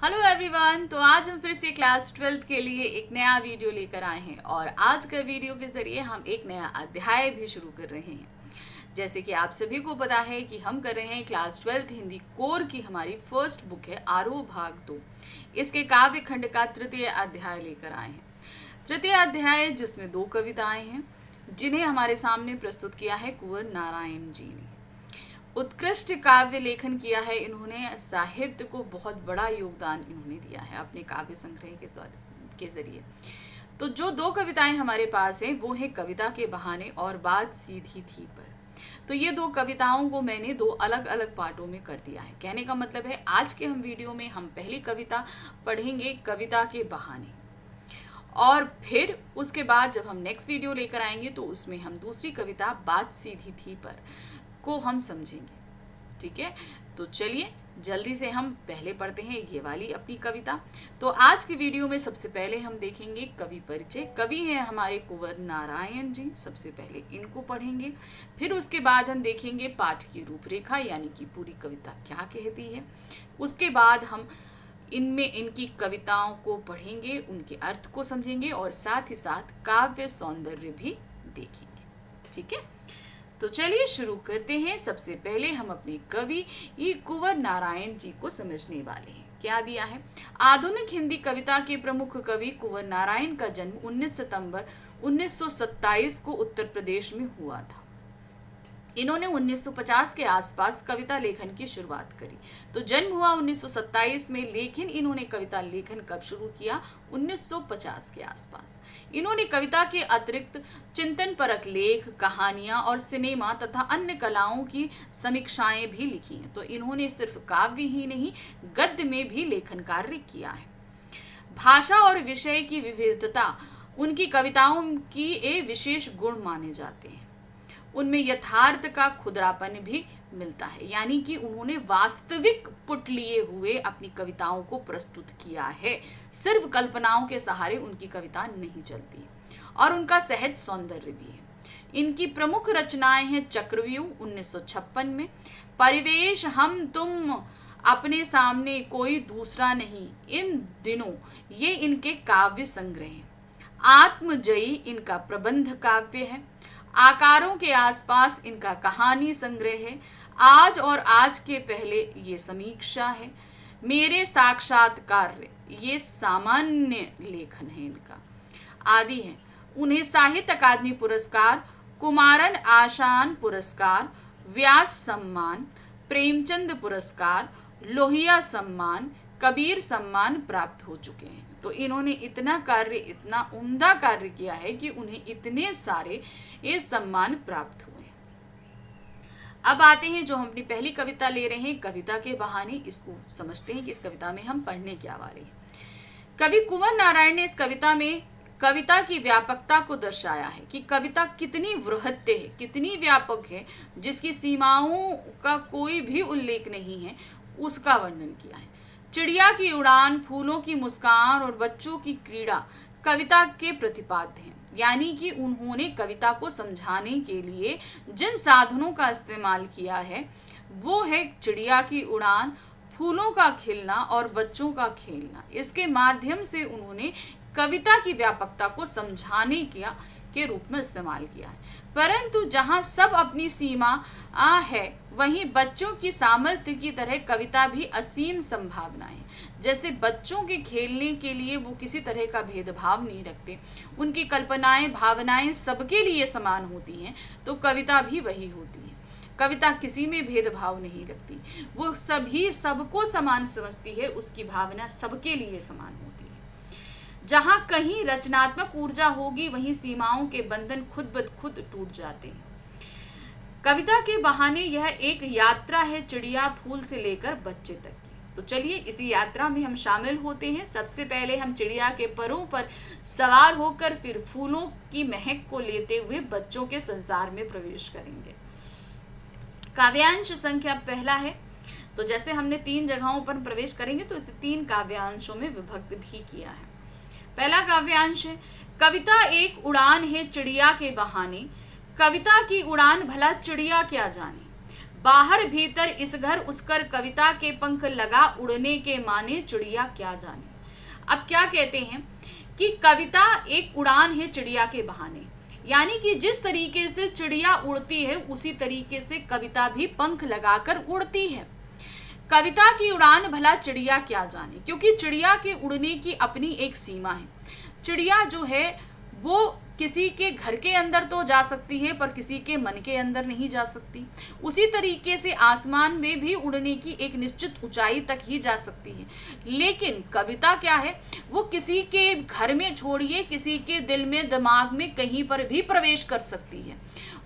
Hello everyone. तो आज हम फिर से क्लास 12th के लिए एक नया वीडियो लेकर आए हैं और आज के वीडियो के ज़रिए हम एक नया अध्याय भी शुरू कर रहे हैं। जैसे कि आप सभी को पता है कि हम कर रहे हैं क्लास 12th हिंदी कोर की हमारी फर्स्ट बुक है आरोह भाग 2। इसके काव्य खंड का तृतीय अध्याय लेकर आए हैं। तृतीय अध्याय जिसमें 2 कविताएं हैं जिन्हें हमारे सामने प्रस्तुत किया है कुंवर नारायण जी ने। उत्कृष्ट काव्य लेखन किया है इन्होंने, साहित्य को बहुत बड़ा योगदान इन्होंने दिया है अपने काव्य संग्रह के जरिए। तो जो 2 कविताएं हमारे पास हैं वो है कविता के बहाने और बात सीधी थी पर। तो ये 2 कविताओं को मैंने 2 अलग अलग पार्टों में कर दिया है। कहने का मतलब है आज के हम वीडियो में हम पहली कविता पढ़ेंगे कविता के बहाने, और फिर उसके बाद जब हम नेक्स्ट वीडियो लेकर आएंगे तो उसमें हम दूसरी कविता बात सीधी थी पर को हम समझेंगे। ठीक है, तो चलिए जल्दी से हम पहले पढ़ते हैं ये वाली अपनी कविता। तो आज की वीडियो में सबसे पहले हम देखेंगे कवि परिचय। कवि हैं हमारे कुंवर नारायण जी, सबसे पहले इनको पढ़ेंगे। फिर उसके बाद हम देखेंगे पाठ की रूपरेखा, यानी कि पूरी कविता क्या कहती है। उसके बाद हम इनमें इनकी कविताओं को पढ़ेंगे, उनके अर्थ को समझेंगे और साथ ही साथ काव्य सौंदर्य भी देखेंगे। ठीक है, तो चलिए शुरू करते हैं। सबसे पहले हम अपने कवि ये कुंवर नारायण जी को समझने वाले हैं। क्या दिया है? आधुनिक हिंदी कविता के प्रमुख कवि कुंवर नारायण का जन्म 19 सितंबर 1927 को उत्तर प्रदेश में हुआ था। इन्होंने 1950 के आसपास कविता लेखन की शुरुआत करी। तो जन्म हुआ 1927 में, लेकिन इन्होंने कविता लेखन कब शुरू किया? 1950 के आसपास। इन्होंने कविता के अतिरिक्त चिंतन परक लेख, कहानियां और सिनेमा तथा अन्य कलाओं की समीक्षाएं भी लिखी हैं। तो इन्होंने सिर्फ काव्य ही नहीं, गद्य में भी लेखन कार्य किया है। भाषा और विषय की विविधता उनकी कविताओं की एक विशेष गुण माने जाते हैं। उनमें यथार्थ का खुदरापन भी मिलता है, यानी कि उन्होंने वास्तविक पुट लिए हुए अपनी कविताओं को प्रस्तुत किया है। सिर्फ कल्पनाओं के सहारे उनकी कविता नहीं चलती, और उनका सहज सौंदर्य भी है। इनकी प्रमुख रचनाएं हैं चक्रव्यूह 1956 में, परिवेश हम तुम अपने सामने कोई दूसरा नहीं इन दिनों, ये इनके काव्य संग्रह हैं। आत्मजयी इनका प्रबंध काव्य है। आकारों के आसपास इनका कहानी संग्रह है। आज और आज के पहले ये समीक्षा है। मेरे साक्षात्कार ये सामान्य लेखन है इनका। आदि है। उन्हें साहित्य अकादमी पुरस्कार, कुमारन आशान पुरस्कार, व्यास सम्मान, प्रेमचंद पुरस्कार, लोहिया सम्मान, कबीर सम्मान प्राप्त हो चुके हैं। तो इन्होंने इतना कार्य, इतना उम्दा कार्य किया है कि उन्हें इतने सारे ये सम्मान प्राप्त हुए। अब आते हैं जो हम अपनी पहली कविता ले रहे हैं, कविता के बहाने। इसको समझते हैं कि इस कविता में हम पढ़ने क्या वाले हैं। कवि कुंवर नारायण ने इस कविता में कविता की व्यापकता को दर्शाया है कि कविता कितनी वृहद है, कितनी व्यापक है, जिसकी सीमाओं का कोई भी उल्लेख नहीं है, उसका वर्णन किया है। चिड़िया की उड़ान, फूलों की मुस्कान और बच्चों की क्रीड़ा कविता के प्रतिपाद्य हैं। यानी कि उन्होंने कविता को समझाने के लिए जिन साधनों का इस्तेमाल किया है वो है चिड़िया की उड़ान, फूलों का खिलना और बच्चों का खेलना। इसके माध्यम से उन्होंने कविता की व्यापकता को समझाने के रूप में इस्तेमाल किया है। परंतु जहाँ सब अपनी सीमा है, वहीं बच्चों की सामर्थ्य की तरह कविता भी असीम संभावनाएं। जैसे बच्चों के खेलने के लिए वो किसी तरह का भेदभाव नहीं रखते, उनकी कल्पनाएं, भावनाएं सबके लिए समान होती हैं, तो कविता भी वही होती है। कविता किसी में भेदभाव नहीं रखती, वो सबको समान समझती है, उसकी भावना सबके लिए समान होती है। जहां कहीं रचनात्मक ऊर्जा होगी, वहीं सीमाओं के बंधन खुद ब खुद टूट जाते हैं। कविता के बहाने यह एक यात्रा है, चिड़िया फूल से लेकर बच्चे तक की। तो चलिए इसी यात्रा में हम शामिल होते हैं। सबसे पहले हम चिड़िया के परों पर सवार होकर फिर फूलों की महक को लेते हुए बच्चों के संसार में प्रवेश करेंगे। काव्यांश संख्या पहला है। तो जैसे हमने 3 जगहों पर प्रवेश करेंगे तो इसे 3 काव्यांशों में विभक्त भी किया है। पहला काव्यांश है, कविता एक उड़ान है चिड़िया के बहाने। कविता की उड़ान भला चिड़िया क्या जाने, बाहर भीतर इस घर उस घर कविता के पंख लगा उड़ने के माने चिड़िया क्या जाने। अब क्या कहते हैं कि कविता एक उड़ान है चिड़िया के बहाने, यानी कि जिस तरीके से चिड़िया उड़ती है उसी तरीके से कविता भी पंख लगाकर उड़ती है। कविता की उड़ान भला चिड़िया क्या जाने, क्योंकि चिड़िया के उड़ने की अपनी एक सीमा है। चिड़िया जो है वो किसी के घर के अंदर तो जा सकती है पर किसी के मन के अंदर नहीं जा सकती। उसी तरीके से आसमान में भी उड़ने की एक निश्चित ऊंचाई तक ही जा सकती है। लेकिन कविता क्या है, वो किसी के घर में छोड़िए किसी के दिल में दिमाग में कहीं पर भी प्रवेश कर सकती है।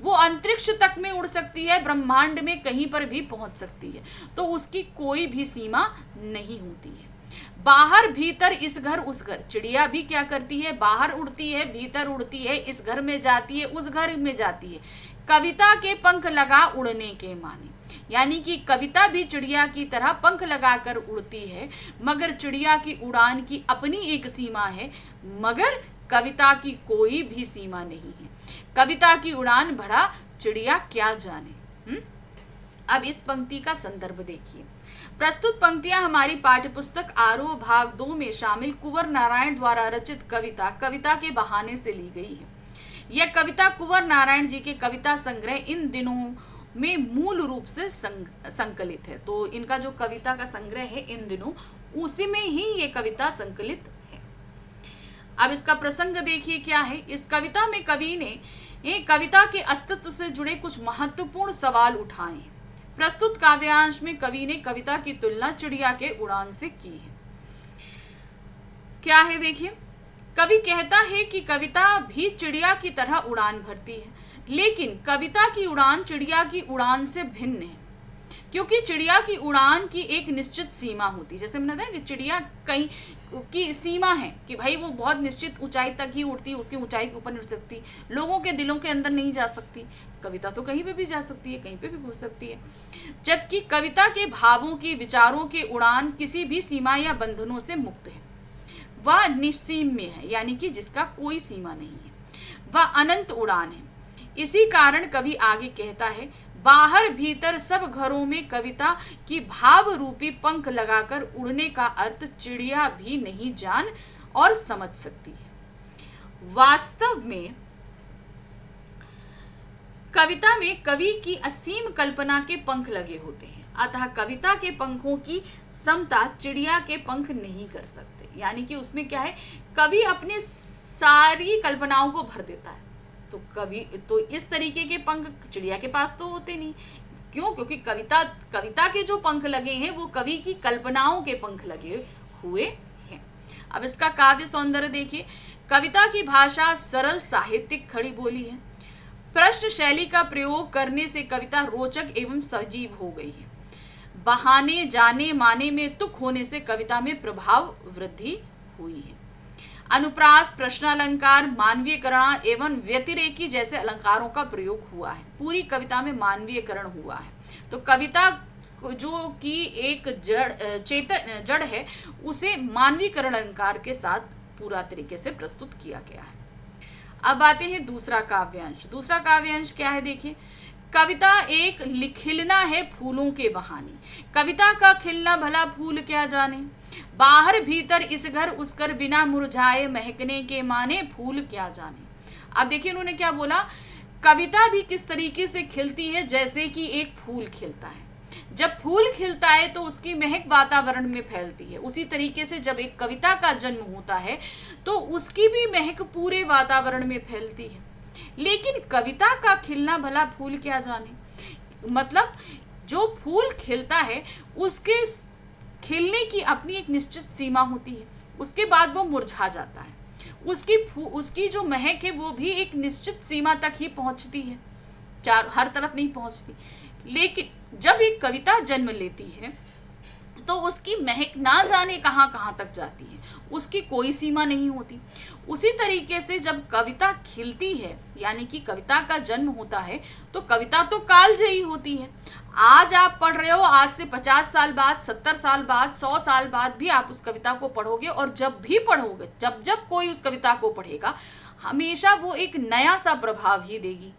वो अंतरिक्ष तक में उड़ सकती है, ब्रह्मांड में कहीं पर भी पहुंच सकती है, तो उसकी कोई भी सीमा नहीं होती है। बाहर भीतर इस घर उस घर, चिड़िया भी क्या करती है, बाहर उड़ती है, भीतर उड़ती है, इस घर में जाती है, उस घर में जाती है। कविता के पंख लगा उड़ने के माने, यानी कि कविता भी चिड़िया की तरह पंख लगाकर उड़ती है, मगर चिड़िया की उड़ान की अपनी एक सीमा है, मगर कविता की कोई भी सीमा नहीं है। कविता की उड़ान भला चिड़िया क्या जाने। अब इस पंक्ति का संदर्भ देखिए। प्रस्तुत पंक्तियां हमारी पाठ्यपुस्तक आरोह भाग 2 में शामिल कुंवर नारायण द्वारा रचित कविता कविता के बहाने से ली गई है। यह कविता कुंवर नारायण जी के कविता संग्रह इन दिनों में मूल रूप से संकलित है। तो इनका जो कविता का संग्रह है इन दिनों, उसी में ही ये कविता संकलित है। अब इसका प्रसंग देखिए क्या है। इस कविता में कवि ने कविता के अस्तित्व से जुड़े कुछ महत्वपूर्ण सवाल उठाए हैं। प्रस्तुत काव्यांश में कवि ने कविता की तुलना चिड़िया के उड़ान से की है। क्या है देखिए, कवि कहता है कि कविता भी चिड़िया की तरह उड़ान भरती है, लेकिन कविता की उड़ान चिड़िया की उड़ान से भिन्न है, क्योंकि चिड़िया की उड़ान की एक निश्चित सीमा होती है। जैसे मैंने बताया कि चिड़िया कहीं की सीमा है कि भाई वो बहुत निश्चित ऊंचाई तक ही उड़ती है, उसकी ऊंचाई के ऊपर नहीं उड़ सकती, लोगों के दिलों के अंदर नहीं जा सकती। कविता तो कहीं पे भी जा सकती है, कहीं पे भी घुस सकती है, जबकि कविता के भावों की विचारों की उड़ान किसी भी सीमा या बंधनों से मुक्त है। वह निस्सीम में है, यानी कि जिसका कोई सीमा नहीं है, वह अनंत उड़ान है। इसी कारण कवि आगे कहता है, बाहर भीतर सब घरों में कविता की भाव रूपी पंख लगाकर उड़ने का अर्थ चिड़िया भी नहीं जान और समझ सकती है। वास्तव में कविता में कवि की असीम कल्पना के पंख लगे होते हैं, अतः कविता के पंखों की समता चिड़िया के पंख नहीं कर सकते। यानी कि उसमें क्या है, कवि अपने सारी कल्पनाओं को भर देता है, तो इस तरीके के पंख चिड़िया के पास तो होते नहीं। क्यों? क्योंकि कविता के जो पंख लगे हैं वो कवि की कल्पनाओं के पंख लगे हुए हैं। अब इसका काव्य सौंदर्य देखिए। कविता की भाषा सरल साहित्यिक खड़ी बोली है। प्रश्न शैली का प्रयोग करने से कविता रोचक एवं सजीव हो गई है। बहाने जाने माने में तुक होने से कविता में प्रभाव वृद्धि हुई है। अनुप्रास, प्रश्नालंकार, मानवीयकरण एवं व्यतिरेकी जैसे अलंकारों का प्रयोग हुआ है। पूरी कविता में मानवीयकरण हुआ है। तो कविता जो कि एक जड़ है, उसे मानवीकरण अलंकार के साथ पूरा तरीके से प्रस्तुत किया गया है। अब आते हैं दूसरा काव्यांश। दूसरा काव्यांश क्या है देखिए। कविता एक खिलना है फूलों के बहाने, कविता का खिलना भला फूल क्या जाने। बाहर भीतर इस घर उस घर बिना मुरझाए महकने के माने फूल क्या जाने। अब देखिए उन्होंने क्या बोला, कविता भी किस तरीके से खिलती है, जैसे कि एक फूल खिलता है। जब फूल खिलता है तो उसकी महक वातावरण में फैलती है। उसी तरीके से जब एक कविता का जन्म होता है तो उसकी भी महक पूरे वातावरण में फैलती है। लेकिन कविता का खिलना भला फूल क्या जाने, मतलब जो फूल खिलता है उसके खिलने की अपनी एक निश्चित सीमा होती है, उसके बाद वो मुरझा जाता है। उसकी जो महक है वो भी एक निश्चित सीमा तक ही पहुंचती है, हर तरफ नहीं पहुंचती। लेकिन जब एक कविता जन्म लेती है तो उसकी महक ना जाने कहाँ कहाँ तक जाती है, उसकी कोई सीमा नहीं होती। उसी तरीके से जब कविता खिलती है, यानी कि कविता का जन्म होता है, तो कविता तो कालजयी होती है। आज आप पढ़ रहे हो, आज से 50 साल बाद, 70 साल बाद, 100 साल बाद भी आप उस कविता को पढ़ोगे, और जब भी पढ़ोगे, जब कोई उस कविता को पढ़ेगा, हमेशा वो एक नया सा प्रभाव ही देगी।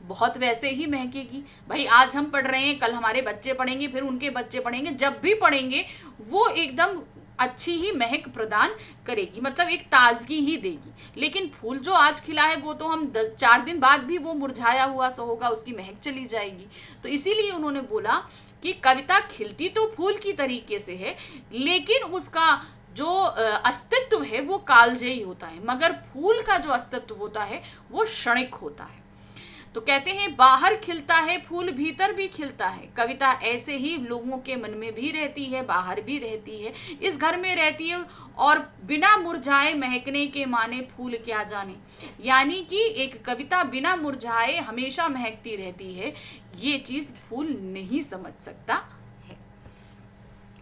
बहुत वैसे ही महकेगी। भाई आज हम पढ़ रहे हैं, कल हमारे बच्चे पढ़ेंगे, फिर उनके बच्चे पढ़ेंगे, जब भी पढ़ेंगे वो एकदम अच्छी ही महक प्रदान करेगी, मतलब एक ताजगी ही देगी। लेकिन फूल जो आज खिला है वो तो हम 4 दिन बाद भी वो मुरझाया हुआ सा होगा, उसकी महक चली जाएगी। तो इसीलिए उन्होंने बोला कि कविता खिलती तो फूल की तरीके से है, लेकिन उसका जो अस्तित्व है वो कालजयी होता है, मगर फूल का जो अस्तित्व होता है वो क्षणिक होता है। तो कहते हैं बाहर खिलता है फूल, भीतर भी खिलता है। कविता ऐसे ही लोगों के मन में भी रहती है, बाहर भी रहती है, इस घर में रहती है, और बिना मुरझाए महकने के माने फूल क्या जाने। यानी कि एक कविता बिना मुरझाए हमेशा महकती रहती है, ये चीज फूल नहीं समझ सकता है।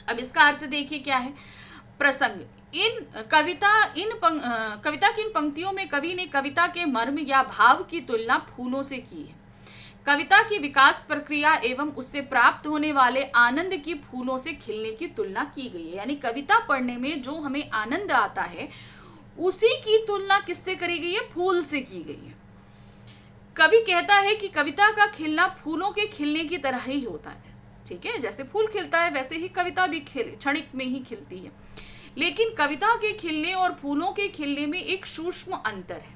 अब इसका अर्थ देखिए क्या है। प्रसंग, कविता की इन पंक्तियों में कवि ने कविता के मर्म या भाव की तुलना फूलों से की है। कविता की विकास प्रक्रिया एवं उससे प्राप्त होने वाले आनंद की फूलों से खिलने की तुलना की गई है। यानी कविता पढ़ने में जो हमें आनंद आता है उसी की तुलना किससे करी गई है? फूल से की गई है। कवि कहता है कि कविता का खिलना फूलों के खिलने की तरह ही होता है। ठीक है, जैसे फूल खिलता है वैसे ही कविता भी क्षणिक में ही खिलती है। लेकिन कविता के खिलने और फूलों के खिलने में एक सूक्ष्म अंतर है।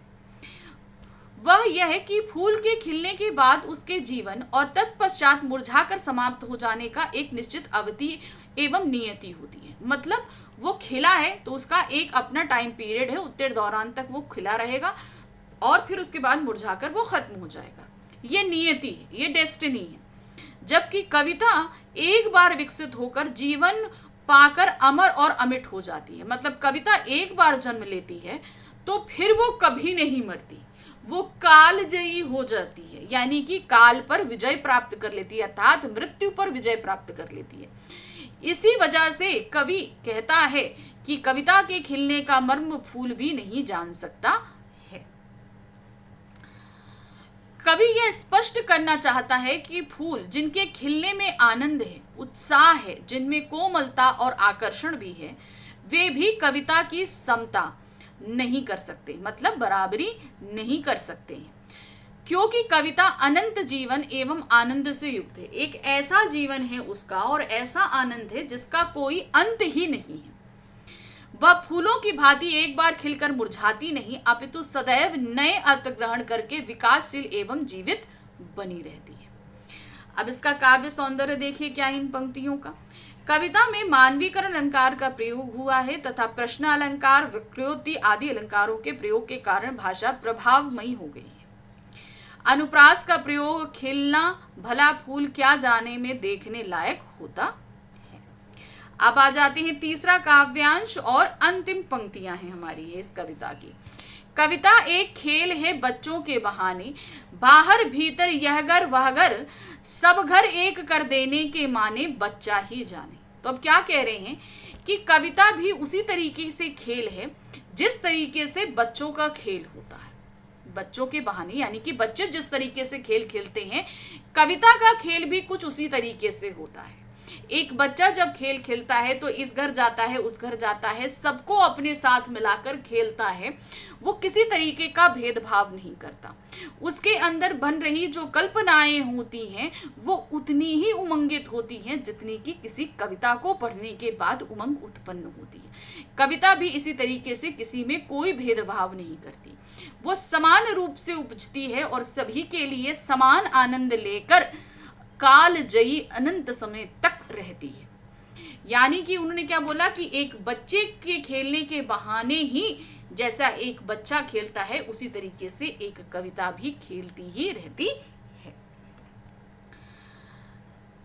वह यह है कि फूल के खिलने के बाद उसके जीवन और तत्पश्चात मुरझाकर समाप्त हो जाने का एक निश्चित अवधि एवं नियति होती है। मतलब वो खिला है तो उसका एक अपना टाइम पीरियड है, उतने दौरान तक वो खिला रहेगा और फिर उसके बाद मुरझाकर वो खत्म हो जाएगा। ये नियति है, ये डेस्टिनी है। जबकि कविता एक बार विकसित होकर जीवन पाकर अमर और अमिट हो जाती है। मतलब कविता एक बार जन्म लेती है तो फिर वो कभी नहीं मरती, वो कालजयी हो जाती है। यानी कि काल पर विजय प्राप्त कर लेती है, अर्थात मृत्यु पर विजय प्राप्त कर लेती है। इसी वजह से कवि कहता है कि कविता के खिलने का मर्म फूल भी नहीं जान सकता है। कवि यह स्पष्ट करना चाहता है कि फूल जिनके खिलने में आनंद है, उत्साह है, जिनमें कोमलता और आकर्षण भी है, वे भी कविता की समता नहीं कर सकते, मतलब बराबरी नहीं कर सकते हैं। क्योंकि कविता अनंत जीवन एवं आनंद से युक्त है। एक ऐसा जीवन है उसका और ऐसा आनंद है जिसका कोई अंत ही नहीं है। वह फूलों की भांति एक बार खिलकर मुरझाती नहीं, अपितु सदैव नए अर्थ ग्रहण करके विकासशील एवं जीवित बनी रहती है। अब इसका काव्य सौंदर्य देखिए क्या है इन पंक्तियों का। कविता में मानवीकरण अलंकार का प्रयोग हुआ है तथा प्रश्न अलंकार, विकृति आदि अलंकारों के प्रयोग के कारण भाषा प्रभावमयी हो गई है। अनुप्रास का प्रयोग खिलना भला फूल क्या जाने में देखने लायक होता है। अब आ जाते हैं तीसरा काव्यांश और अंतिम पंक्तियां हैं हमारी ये इस कविता की। कविता एक खेल है बच्चों के बहाने, बाहर भीतर यह घर वह घर, सब घर एक कर देने के माने बच्चा ही जाने। तो अब क्या कह रहे हैं कि कविता भी उसी तरीके से खेल है जिस तरीके से बच्चों का खेल होता है। बच्चों के बहाने यानी कि बच्चे जिस तरीके से खेल खेलते हैं, कविता का खेल भी कुछ उसी तरीके से होता है। एक बच्चा जब खेल खेलता है तो इस घर जाता है, उस घर जाता है, सबको अपने साथ मिलाकर खेलता है। वो किसी तरीके का भेदभाव नहीं करता। उसके अंदर बन रही जो कल्पनाएं होती हैं वो उतनी ही उमंगित होती हैं जितनी कि किसी कविता को पढ़ने के बाद उमंग उत्पन्न होती है। कविता भी इसी तरीके से किसी में कोई भेदभाव नहीं करती। वो समान रूप से उपजती है और सभी के लिए समान आनंद लेकर कालजयी अनंत समय तक रहती है। यानी कि उन्होंने क्या बोला कि एक बच्चे के खेलने के बहाने ही जैसा एक बच्चा खेलता है उसी तरीके से एक कविता भी खेलती ही रहती है।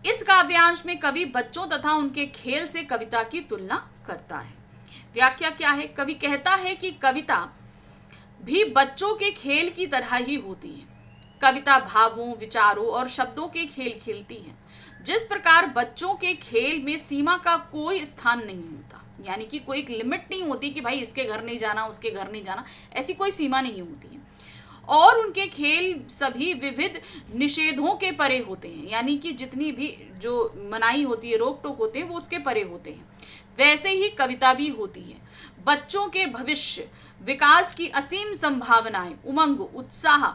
इस काव्यांश में कवि बच्चों तथा उनके खेल से कविता की तुलना करता है। व्याख्या क्या है? कवि कहता है कि कविता भी बच्चों के खेल की तरह ही होती है। कविता भावों, विचारों और शब्दों के खेल खेलती है। जिस प्रकार बच्चों के खेल में सीमा का कोई स्थान नहीं होता, यानी कि कोई एक लिमिट नहीं होती कि भाई इसके घर नहीं जाना, उसके घर नहीं जाना, ऐसी कोई सीमा नहीं होती है। और उनके खेल सभी विविध निषेधों के परे होते हैं, यानी कि जितनी भी जो मनाही होती है, रोक टोक होते हैं, वो उसके परे होते हैं। वैसे ही कविता भी होती है। बच्चों के भविष्य विकास की असीम संभावनाएं, उमंग, उत्साह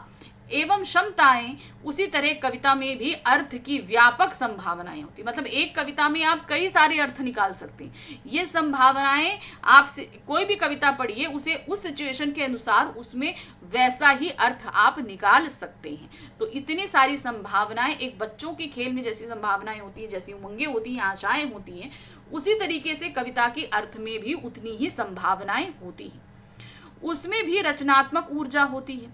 एवं क्षमताएं, उसी तरह कविता में भी अर्थ की व्यापक संभावनाएं होती। मतलब एक कविता में आप कई सारे अर्थ निकाल सकते हैं। ये संभावनाएं, आप कोई भी कविता पढ़िए, उसे उस सिचुएशन के अनुसार उसमें वैसा ही अर्थ आप निकाल सकते हैं। तो इतनी सारी संभावनाएं एक बच्चों के खेल में जैसी संभावनाएं होती है, जैसी उमंगें होती हैं, आशाएं होती हैं, उसी तरीके से कविता के अर्थ में भी उतनी ही संभावनाएं होती हैं। उसमें भी रचनात्मक ऊर्जा होती है।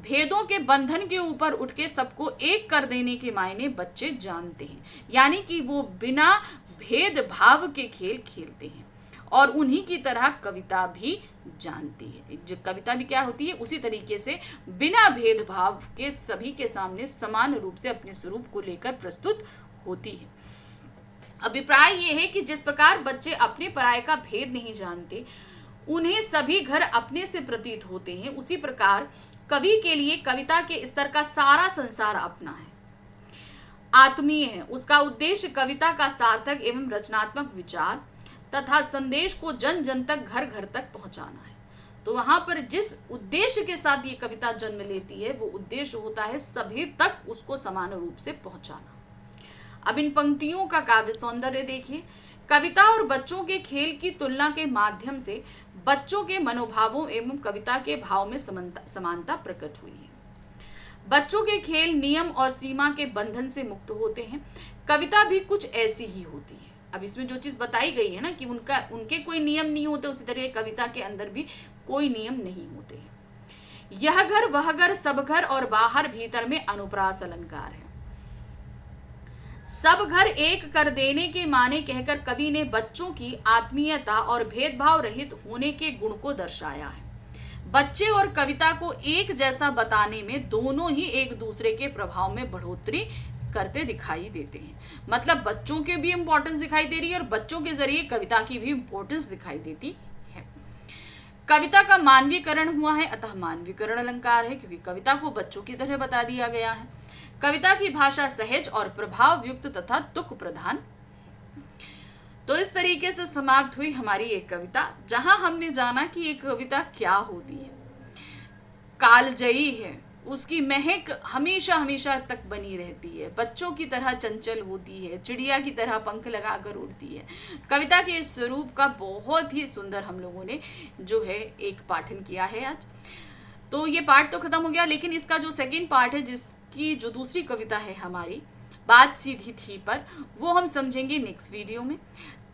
भेदों के बंधन के ऊपर उठ के सबको एक कर देने के मायने बच्चे जानते हैं, यानी कि वो बिना भेदभाव के खेल खेलते हैं और उन्हीं की तरह कविता भी जानती है। जो कविता भी क्या होती है, उसी तरीके से बिना भेदभाव के सभी के सामने समान रूप से अपने स्वरूप को लेकर प्रस्तुत होती है। अभिप्राय ये है कि जिस प्रकार बच्चे अपने पराये का भेद नहीं जानते, उन्हें सभी घर अपने से प्रतीत होते हैं, उसी प्रकार कवि के लिए कविता के स्तर का सारा संसार अपना है, आत्मीय है। उसका उद्देश्य कविता का सार्थक एवं रचनात्मक विचार तथा संदेश को जन जन तक, घर घर तक पहुंचाना है। तो वहां पर जिस उद्देश्य के साथ ये कविता जन्म लेती है, वो उद्देश्य होता है सभी तक उसको समान रूप से पहुंचाना। अब इन पंक्तियों का काव्य सौंदर्य देखिए। कविता और बच्चों के खेल की तुलना के माध्यम से बच्चों के मनोभावों एवं कविता के भाव में समानता प्रकट हुई है। बच्चों के खेल नियम और सीमा के बंधन से मुक्त होते हैं, कविता भी कुछ ऐसी ही होती है। अब इसमें जो चीज बताई गई है ना कि उनके कोई नियम नहीं होते, उसी तरह कविता के अंदर भी कोई नियम नहीं होते हैं। यह घर वह घर, सब घर और बाहर भीतर में अनुप्रास अलंकार है। सब घर एक कर देने के माने कहकर कवि ने बच्चों की आत्मीयता और भेदभाव रहित होने के गुण को दर्शाया है। बच्चे और कविता को एक जैसा बताने में दोनों ही एक दूसरे के प्रभाव में बढ़ोतरी करते दिखाई देते हैं। मतलब बच्चों के भी इंपॉर्टेंस दिखाई दे रही है और बच्चों के जरिए कविता की भी इंपॉर्टेंस दिखाई देती है। कविता का मानवीकरण हुआ है, अतः मानवीकरण अलंकार है, क्योंकि कविता को बच्चों की तरह बता दिया गया है। कविता की भाषा सहज और प्रभाव युक्त तथा तुक प्रधान। तो इस तरीके से समाप्त हुई हमारी एक कविता, जहां हमने जाना कि एक कविता क्या होती है। कालजयी है, उसकी महक हमेशा हमेशा तक बनी रहती है, बच्चों की तरह चंचल होती है, चिड़िया की तरह पंख लगाकर उड़ती है। कविता के इस स्वरूप का बहुत ही सुंदर हम लोगों ने जो है एक पाठन किया है आज। तो ये पार्ट तो खत्म हो गया, लेकिन इसका जो सेकंड पार्ट है, जिसकी जो दूसरी कविता है हमारी बात सीधी थी पर, वो हम समझेंगे नेक्स्ट वीडियो में।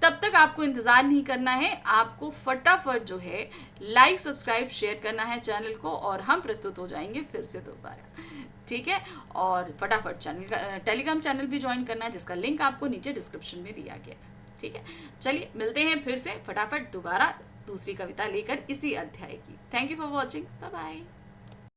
तब तक आपको इंतज़ार नहीं करना है, आपको फटाफट जो है लाइक सब्सक्राइब शेयर करना है चैनल को, और हम प्रस्तुत हो जाएंगे फिर से दोबारा, ठीक है। और फटाफट चैनल टेलीग्राम चैनल भी ज्वाइन करना है, जिसका लिंक आपको नीचे डिस्क्रिप्शन में दिया गया है, ठीक है। चलिए मिलते हैं फिर से फटाफट दोबारा दूसरी कविता लेकर इसी अध्याय की। Thank you for watching, bye bye.